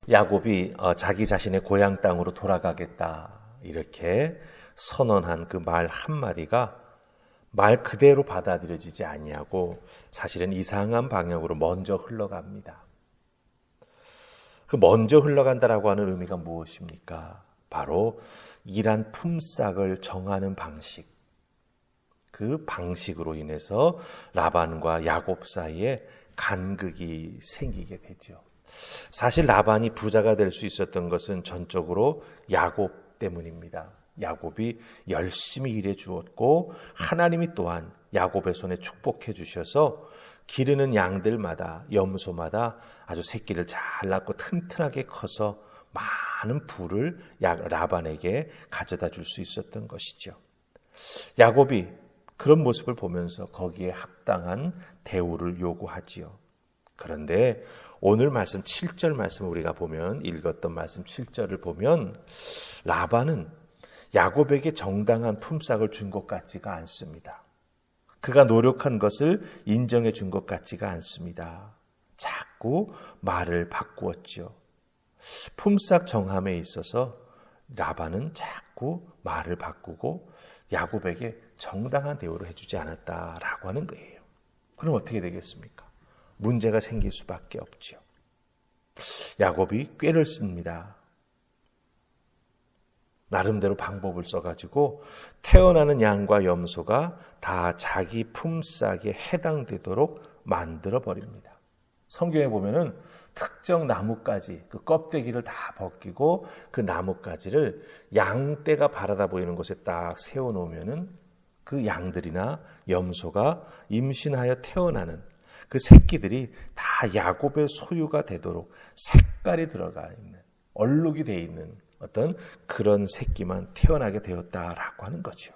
야곱이 자기 자신의 고향 땅으로 돌아가겠다 이렇게 선언한 그 말 한마디가 말 그대로 받아들여지지 아니하고 사실은 이상한 방향으로 먼저 흘러갑니다. 그 먼저 흘러간다라고 하는 의미가 무엇입니까? 바로 일한 품삯을 정하는 방식, 그 방식으로 인해서 라반과 야곱 사이에 간극이 생기게 되죠. 사실 라반이 부자가 될 수 있었던 것은 전적으로 야곱 때문입니다. 야곱이 열심히 일해 주었고 하나님이 또한 야곱의 손에 축복해 주셔서 기르는 양들마다 염소마다 아주 새끼를 잘 낳고 튼튼하게 커서 많은 부를 라반에게 가져다 줄 수 있었던 것이죠. 야곱이 그런 모습을 보면서 거기에 합당한 대우를 요구하지요. 그런데 오늘 말씀 7절 말씀을 우리가 보면 읽었던 말씀 7절을 보면 라반은 야곱에게 정당한 품삯을 준 것 같지가 않습니다. 그가 노력한 것을 인정해 준 것 같지가 않습니다. 자꾸 말을 바꾸었죠. 품삯 정함에 있어서 라반은 자꾸 말을 바꾸고 야곱에게 정당한 대우를 해주지 않았다라고 하는 거예요. 그럼 어떻게 되겠습니까? 문제가 생길 수밖에 없죠. 야곱이 꾀를 씁니다. 나름대로 방법을 써가지고 태어나는 양과 염소가 다 자기 품삯에 해당되도록 만들어버립니다. 성경에 보면은 특정 나뭇가지, 그 껍데기를 다 벗기고 그 나뭇가지를 양떼가 바라다 보이는 곳에 딱 세워놓으면은 그 양들이나 염소가 임신하여 태어나는 그 새끼들이 다 야곱의 소유가 되도록 색깔이 들어가 있는, 얼룩이 되어 있는 어떤 그런 새끼만 태어나게 되었다라고 하는 거죠.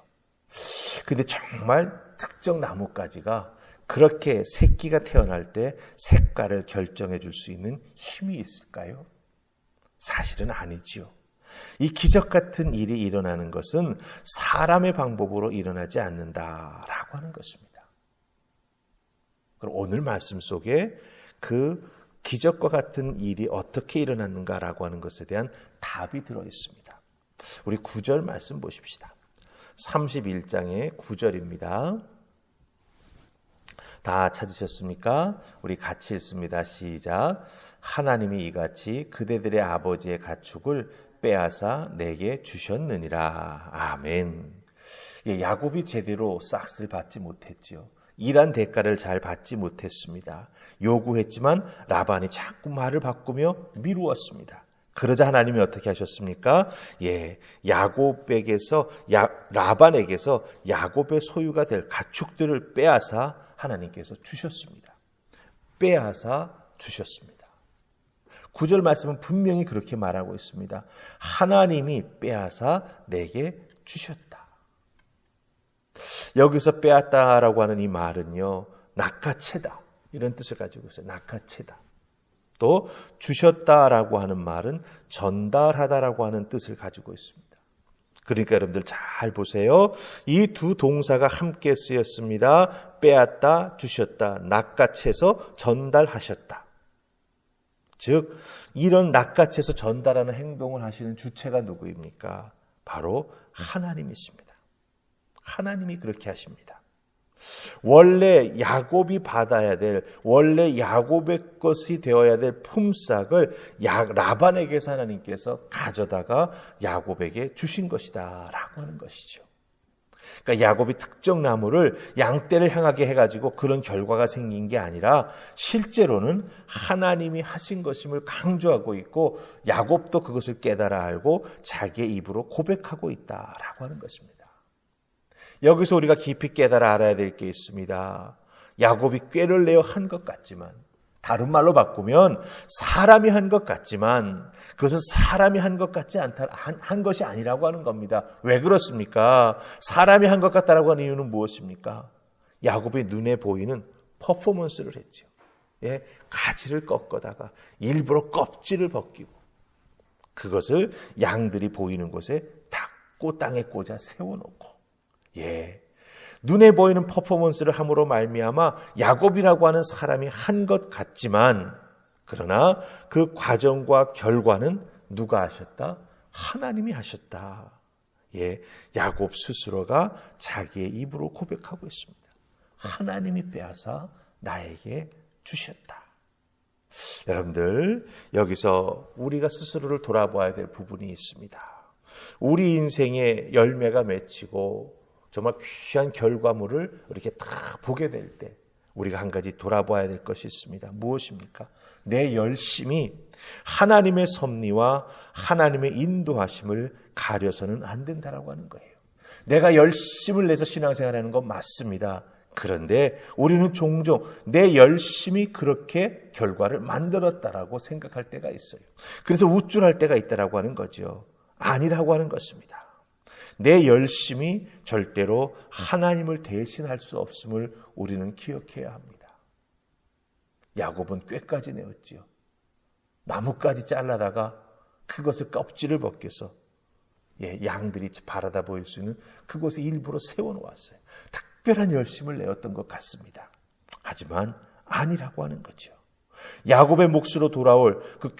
근데 정말 특정 나뭇가지가 그렇게 새끼가 태어날 때 색깔을 결정해 줄 수 있는 힘이 있을까요? 사실은 아니지요. 이 기적 같은 일이 일어나는 것은 사람의 방법으로 일어나지 않는다라고 하는 것입니다. 그럼 오늘 말씀 속에 그 기적과 같은 일이 어떻게 일어났는가라고 하는 것에 대한 답이 들어 있습니다. 우리 9절 말씀 보십시다. 31장의 9절입니다. 다 찾으셨습니까? 우리 같이 읽습니다. 시작. 하나님이 이같이 그대들의 아버지의 가축을 빼앗아 내게 주셨느니라. 아멘. 야곱이 제대로 싹쓸 받지 못했지요. 일한 대가를 잘 받지 못했습니다. 요구했지만 라반이 자꾸 말을 바꾸며 미루었습니다. 그러자 하나님이 어떻게 하셨습니까? 야곱에게서 라반에게서 야곱의 소유가 될 가축들을 빼앗아 하나님께서 주셨습니다. 빼앗아 주셨습니다. 9절 말씀은 분명히 그렇게 말하고 있습니다. 하나님이 빼앗아 내게 주셨다. 여기서 빼앗다라고 하는 이 말은요, 낚아채다 이런 뜻을 가지고 있어요. 낚아채다. 또 주셨다라고 하는 말은 전달하다라고 하는 뜻을 가지고 있습니다. 그러니까 여러분들 잘 보세요. 이 두 동사가 함께 쓰였습니다. 빼앗다, 주셨다, 낚아채서 전달하셨다. 즉 이런 낚아채서 전달하는 행동을 하시는 주체가 누구입니까? 바로 하나님이십니다. 하나님이 그렇게 하십니다. 원래 야곱이 받아야 될, 원래 야곱의 것이 되어야 될 품삯을 라반에게서 하나님께서 가져다가 야곱에게 주신 것이다 라고 하는 것이죠. 그러니까 야곱이 특정 나무를 양떼를 향하게 해가지고 그런 결과가 생긴 게 아니라 실제로는 하나님이 하신 것임을 강조하고 있고 야곱도 그것을 깨달아 알고 자기의 입으로 고백하고 있다라고 하는 것입니다. 여기서 우리가 깊이 깨달아 알아야 될 게 있습니다. 야곱이 꾀를 내어 한 것 같지만, 다른 말로 바꾸면 사람이 한 것 같지만 그것은 사람이 한 것 같지 않다, 한 것이 아니라고 하는 겁니다. 왜 그렇습니까? 사람이 한 것 같다라고 하는 이유는 무엇입니까? 야곱의 눈에 보이는 퍼포먼스를 했죠. 가지를 꺾어다가 일부러 껍질을 벗기고 그것을 양들이 보이는 곳에 닦고 땅에 꽂아 세워놓고 눈에 보이는 퍼포먼스를 함으로 말미암아 야곱이라고 하는 사람이 한 것 같지만 그러나 그 과정과 결과는 누가 하셨다? 하나님이 하셨다. 예, 야곱 스스로가 자기의 입으로 고백하고 있습니다. 하나님이 빼앗아 나에게 주셨다. 여러분들, 여기서 우리가 스스로를 돌아봐야 될 부분이 있습니다. 우리 인생의 열매가 맺히고 정말 귀한 결과물을 이렇게 다 보게 될 때 우리가 한 가지 돌아봐야 될 것이 있습니다. 무엇입니까? 내 열심이 하나님의 섭리와 하나님의 인도하심을 가려서는 안 된다라고 하는 거예요. 내가 열심을 내서 신앙생활하는 건 맞습니다. 그런데 우리는 종종 내 열심이 그렇게 결과를 만들었다라고 생각할 때가 있어요. 그래서 우쭐할 때가 있다라고 하는 거죠. 아니라고 하는 것입니다. 내 열심이 절대로 하나님을 대신할 수 없음을 우리는 기억해야 합니다. 야곱은 꾀까지 내었지요. 나뭇가지 잘라다가 그것을 껍질을 벗겨서 양들이 바라다 보일 수 있는 그곳에 일부러 세워놓았어요. 특별한 열심을 내었던 것 같습니다. 하지만 아니라고 하는 거죠. 야곱의 몫으로 돌아올 그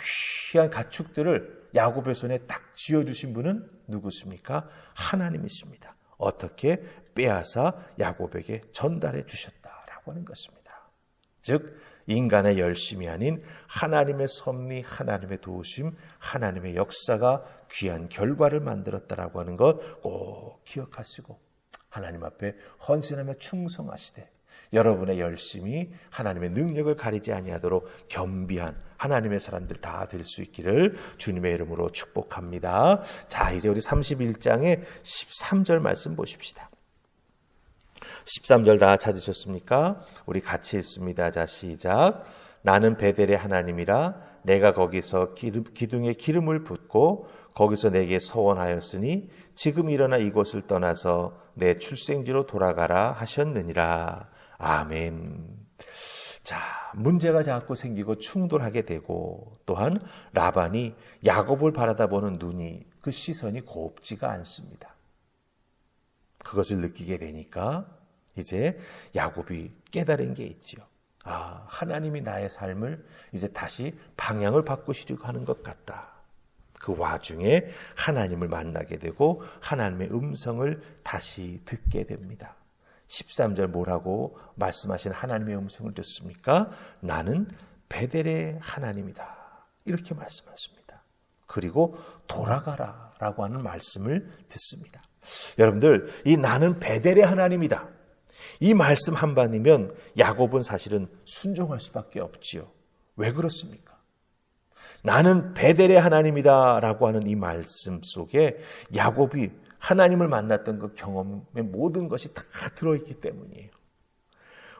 귀한 가축들을 야곱의 손에 딱 쥐어주신 분은 누구십니까? 하나님이십니다. 어떻게 빼앗아 야곱에게 전달해 주셨다라고 하는 것입니다. 즉 인간의 열심이 아닌 하나님의 섭리, 하나님의 도우심, 하나님의 역사가 귀한 결과를 만들었다라고 하는 것 꼭 기억하시고 하나님 앞에 헌신하며 충성하시되 여러분의 열심이 하나님의 능력을 가리지 아니하도록 겸비한 하나님의 사람들 다 될 수 있기를 주님의 이름으로 축복합니다. 자, 이제 우리 31장의 13절 말씀 보십시다. 13절 다 찾으셨습니까? 우리 같이 읽습니다. 자, 시작. 나는 베델의 하나님이라 내가 거기서 기둥에 기름을 붓고 거기서 내게 서원하였으니 지금 일어나 이곳을 떠나서 내 출생지로 돌아가라 하셨느니라. 아멘. 자, 문제가 자꾸 생기고 충돌하게 되고 또한 라반이 야곱을 바라다보는 눈이 그 시선이 곱지가 않습니다. 그것을 느끼게 되니까 이제 야곱이 깨달은 게 있지요. 아, 하나님이 나의 삶을 이제 다시 방향을 바꾸시려고 하는 것 같다. 그 와중에 하나님을 만나게 되고 하나님의 음성을 다시 듣게 됩니다. 13절 뭐라고 말씀하신 하나님의 음성을 듣습니까? 나는 베델의 하나님이다. 이렇게 말씀하십니다. 그리고 돌아가라 라고 하는 말씀을 듣습니다. 여러분들, 이 나는 베델의 하나님이다. 이 말씀 한반이면 야곱은 사실은 순종할 수밖에 없지요. 왜 그렇습니까? 나는 베델의 하나님이다 라고 하는 이 말씀 속에 야곱이 하나님을 만났던 그 경험의 모든 것이 다 들어있기 때문이에요.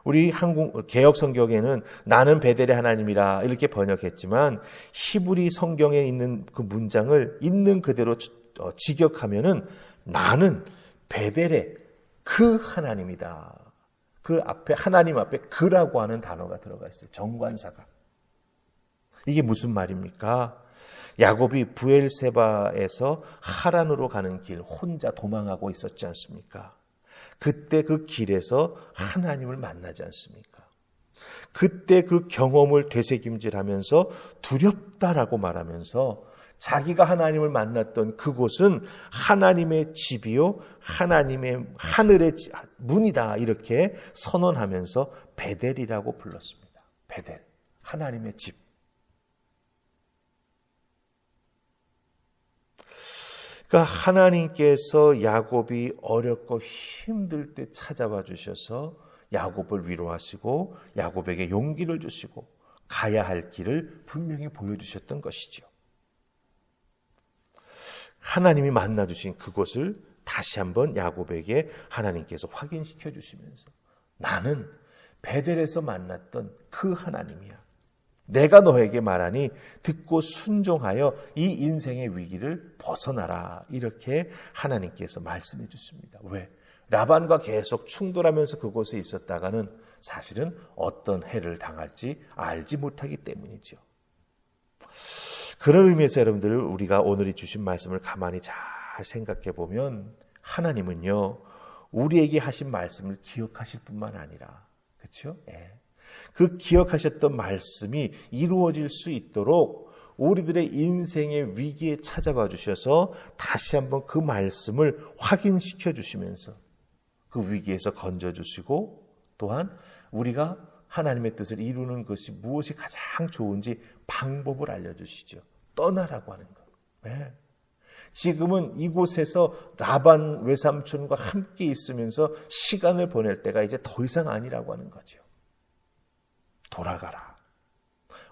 우리 한국 개역 성경에는 나는 베델의 하나님이라 이렇게 번역했지만 히브리 성경에 있는 그 문장을 있는 그대로 직역하면은 나는 베델의 그 하나님이다. 그 앞에 하나님 앞에 그라고 하는 단어가 들어가 있어요. 정관사가. 이게 무슨 말입니까? 야곱이 부엘세바에서 하란으로 가는 길 혼자 도망하고 있었지 않습니까? 그때 그 길에서 하나님을 만나지 않습니까? 그때 그 경험을 되새김질하면서 두렵다라고 말하면서 자기가 하나님을 만났던 그곳은 하나님의 집이요 하나님의 하늘의 문이다 이렇게 선언하면서 베델이라고 불렀습니다. 베델, 하나님의 집. 그러니까 하나님께서 야곱이 어렵고 힘들 때 찾아와 주셔서 야곱을 위로하시고 야곱에게 용기를 주시고 가야 할 길을 분명히 보여주셨던 것이죠. 하나님이 만나주신 그곳을 다시 한번 야곱에게 하나님께서 확인시켜 주시면서 나는 베델에서 만났던 그 하나님이야. 내가 너에게 말하니 듣고 순종하여 이 인생의 위기를 벗어나라. 이렇게 하나님께서 말씀해 주십니다. 왜? 라반과 계속 충돌하면서 그곳에 있었다가는 사실은 어떤 해를 당할지 알지 못하기 때문이죠. 그런 의미에서 여러분들 우리가 오늘 주신 말씀을 가만히 잘 생각해 보면 하나님은요 우리에게 하신 말씀을 기억하실 뿐만 아니라 그렇죠? 예. 그 기억하셨던 말씀이 이루어질 수 있도록 우리들의 인생의 위기에 찾아봐 주셔서 다시 한번 그 말씀을 확인시켜 주시면서 그 위기에서 건져주시고 또한 우리가 하나님의 뜻을 이루는 것이 무엇이 가장 좋은지 방법을 알려주시죠. 떠나라고 하는 것. 네. 지금은 이곳에서 라반 외삼촌과 함께 있으면서 시간을 보낼 때가 이제 더 이상 아니라고 하는 거죠. 돌아가라.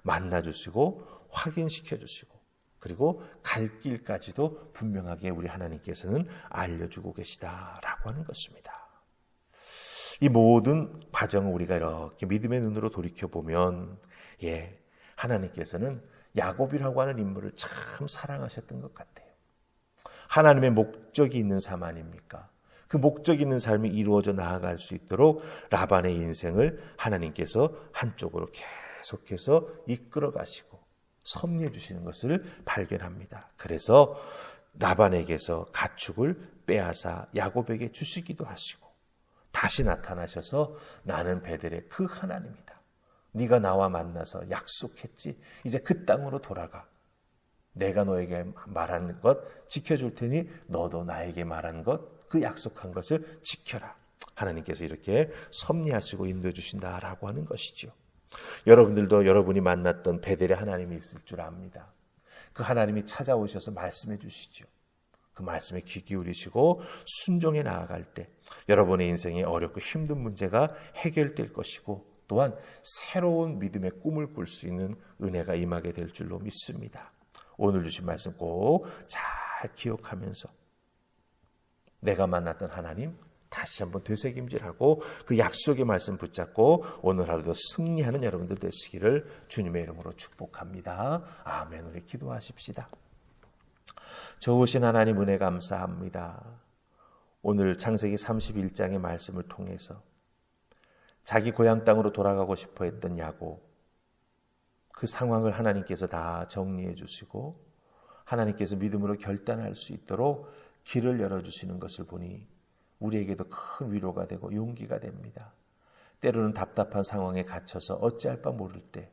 만나주시고 확인시켜주시고 그리고 갈 길까지도 분명하게 우리 하나님께서는 알려주고 계시다라고 하는 것입니다. 이 모든 과정을 우리가 이렇게 믿음의 눈으로 돌이켜보면 하나님께서는 야곱이라고 하는 인물을 참 사랑하셨던 것 같아요. 하나님의 목적이 있는 삶 아닙니까? 그 목적이 있는 삶이 이루어져 나아갈 수 있도록 라반의 인생을 하나님께서 한쪽으로 계속해서 이끌어 가시고 섭리해 주시는 것을 발견합니다. 그래서 라반에게서 가축을 빼앗아 야곱에게 주시기도 하시고 다시 나타나셔서 나는 베델의 그 하나님이다. 네가 나와 만나서 약속했지. 이제 그 땅으로 돌아가. 내가 너에게 말하는 것 지켜줄 테니 너도 나에게 말하는 것, 그 약속한 것을 지켜라. 하나님께서 이렇게 섭리하시고 인도해 주신다라고 하는 것이죠. 여러분들도 여러분이 만났던 베델의 하나님이 있을 줄 압니다. 그 하나님이 찾아오셔서 말씀해 주시죠. 그 말씀에 귀 기울이시고 순종해 나아갈 때 여러분의 인생에 어렵고 힘든 문제가 해결될 것이고 또한 새로운 믿음의 꿈을 꿀 수 있는 은혜가 임하게 될 줄로 믿습니다. 오늘 주신 말씀 꼭 잘 기억하면서 내가 만났던 하나님 다시 한번 되새김질하고 그 약속의 말씀 붙잡고 오늘 하루도 승리하는 여러분들 되시기를 주님의 이름으로 축복합니다. 아멘. 우리 기도하십시다. 좋으신 하나님 은혜 감사합니다. 오늘 창세기 31장의 말씀을 통해서 자기 고향 땅으로 돌아가고 싶어 했던 야곱, 그 상황을 하나님께서 다 정리해 주시고 하나님께서 믿음으로 결단할 수 있도록 길을 열어주시는 것을 보니 우리에게도 큰 위로가 되고 용기가 됩니다. 때로는 답답한 상황에 갇혀서 어찌할 바 모를 때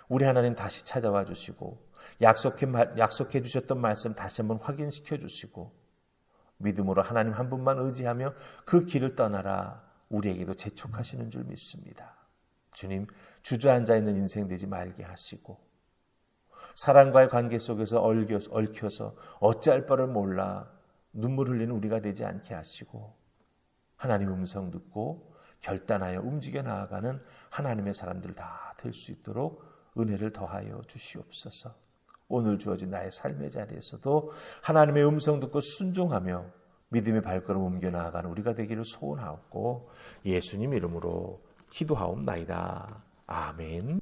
우리 하나님 다시 찾아와 주시고 약속해 주셨던 말씀 다시 한번 확인시켜 주시고 믿음으로 하나님 한 분만 의지하며 그 길을 떠나라 우리에게도 재촉하시는 줄 믿습니다. 주님, 주저앉아 있는 인생 되지 말게 하시고 사랑과의 관계 속에서 얽혀서 어찌할 바를 몰라 눈물 흘리는 우리가 되지 않게 하시고 하나님 음성 듣고 결단하여 움직여 나아가는 하나님의 사람들 다 될 수 있도록 은혜를 더하여 주시옵소서. 오늘 주어진 나의 삶의 자리에서도 하나님의 음성 듣고 순종하며 믿음의 발걸음 옮겨 나아가는 우리가 되기를 소원하옵고 예수님 이름으로 기도하옵나이다. 아멘.